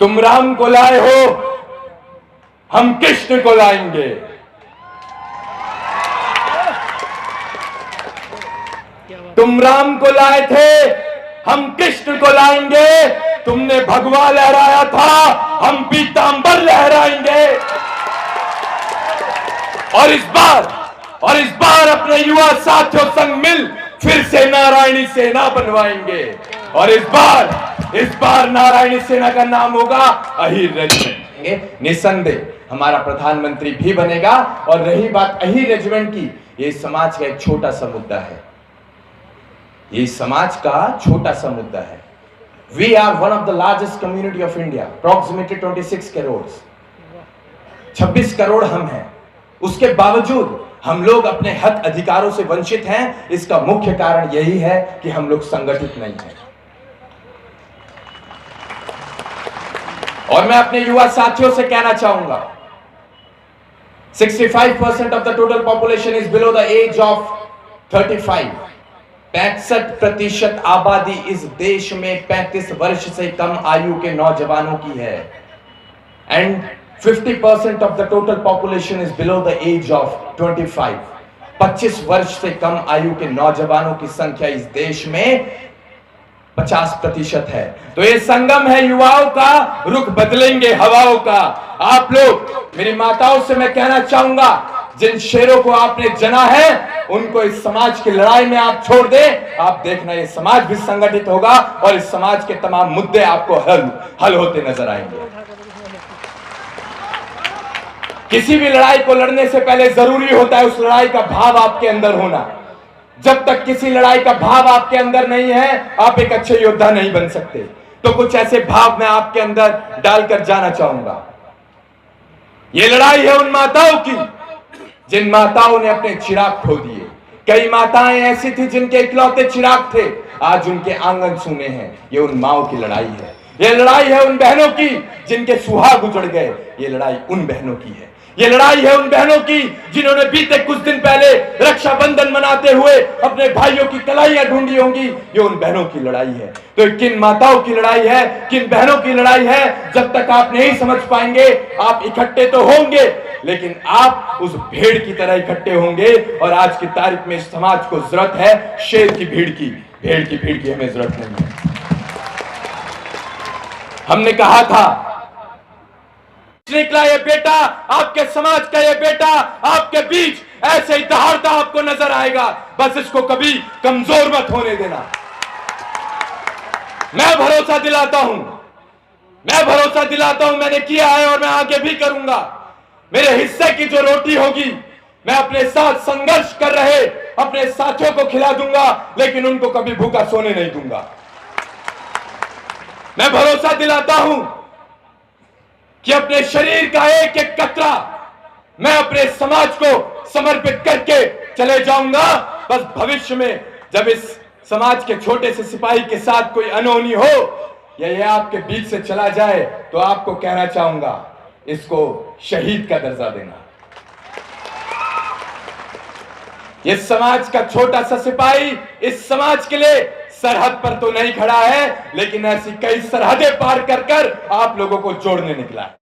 तुम राम को लाए हो, हम कृष्ण को लाएंगे। तुम राम को लाए थे, हम कृष्ण को लाएंगे। तुमने भगवा लहराया था, हम पीतांबर लहराएंगे। और इस बार अपने युवा साथियों संग मिल फिर से नारायणी सेना बनवाएंगे। और इस बार नारायणी सेना का नाम होगा अहिर रेजिमेंट। निसंदेह हमारा प्रधानमंत्री भी बनेगा। और रही बात अहिर रेजिमेंट की, ये समाज का एक छोटा सा मुद्दा है। ये समाज का छोटा सा मुद्दा है। We are one of the largest community of India, approximately 26 crore. 26 crore हम हैं। उसके बावजूद हम लोग अपने हक अधिकारों से वंचित हैं। इसका मुख्य कारण यही है कि हम लोग संगठित नहीं हैं। और मैं अपने युवा साथियों से कहना चाहूंगा, 65% of the total population is below the age of 35। 65% आबादी इस देश में 35 वर्ष से कम आयु के नौजवानों की है। And 50% of the total population is below the age of 25। 25 वर्ष से कम आयु के नौजवानों की संख्या इस देश में 50% है। तो ये संगम है युवाओं का, रुख बदलेंगे हवाओं का। आप लोग, मेरी माताओं से मैं कहना चाहूंगा, जिन शेरों को आपने जना है उनको इस समाज की लड़ाई में आप छोड़ दें। आप देखना, ये समाज भी संगठित होगा और इस समाज के तमाम मुद्दे आपको हल होते नजर आएंगे। किसी भी लड़ाई को लड़ने से पहले जरूरी होता है उस लड़ाई का भाव आपके अंदर होना। जब तक किसी लड़ाई का भाव आपके अंदर नहीं है, आप एक अच्छे योद्धा नहीं बन सकते। तो कुछ ऐसे भाव मैं आपके अंदर डालकर जाना चाहूंगा। ये लड़ाई है उन माताओं की जिन माताओं ने अपने चिराग खो दिए। कई माताएं ऐसी थी जिनके इकलौते चिराग थे, आज उनके आंगन सूने हैं। ये उन माओं की लड़ाई है। ये लड़ाई है उन बहनों की जिनके सुहाग उजड़ गए। ये लड़ाई उन बहनों की है। ये लड़ाई है उन बहनों की जिन्होंने बीते कुछ दिन पहले रक्षाबंधन मनाते हुए अपने भाइयों की कलाइयां ढूंढी होंगी। ये उन बहनों की लड़ाई है। तो किन माताओं की लड़ाई है, किन बहनों की लड़ाई है, जब तक आप नहीं समझ पाएंगे, आप इकट्ठे तो होंगे लेकिन आप उस भेड़ की तरह इकट्ठे होंगे। और आज की तारीख में इस समाज को जरूरत है शेर की भीड़ की, भेड़ की भीड़ की हमें जरूरत नहीं है। हमने कहा था, निकला ये बेटा, आपके समाज का ये बेटा आपके बीच ऐसे ही दहाड़ता आपको नजर आएगा। बस इसको कभी कमजोर मत होने देना। मैं भरोसा दिलाता हूं, मैंने किया है और मैं आगे भी करूंगा। मेरे हिस्से की जो रोटी होगी मैं अपने साथ संघर्ष कर रहे अपने साथियों को खिला दूंगा, लेकिन उनको कभी भूखा सोने नहीं दूंगा। मैं भरोसा दिलाता हूं कि अपने शरीर का एक एक कतरा मैं अपने समाज को समर्पित करके चले जाऊंगा। बस भविष्य में जब इस समाज के छोटे से सिपाही के साथ कोई अनहोनी हो या ये आपके बीच से चला जाए तो आपको कहना चाहूंगा, इसको शहीद का दर्जा देना। ये समाज का छोटा सा सिपाही इस समाज के लिए सरहद पर तो नहीं खड़ा है, लेकिन ऐसी कई सरहदें पार कर आप लोगों को जोड़ने निकला है।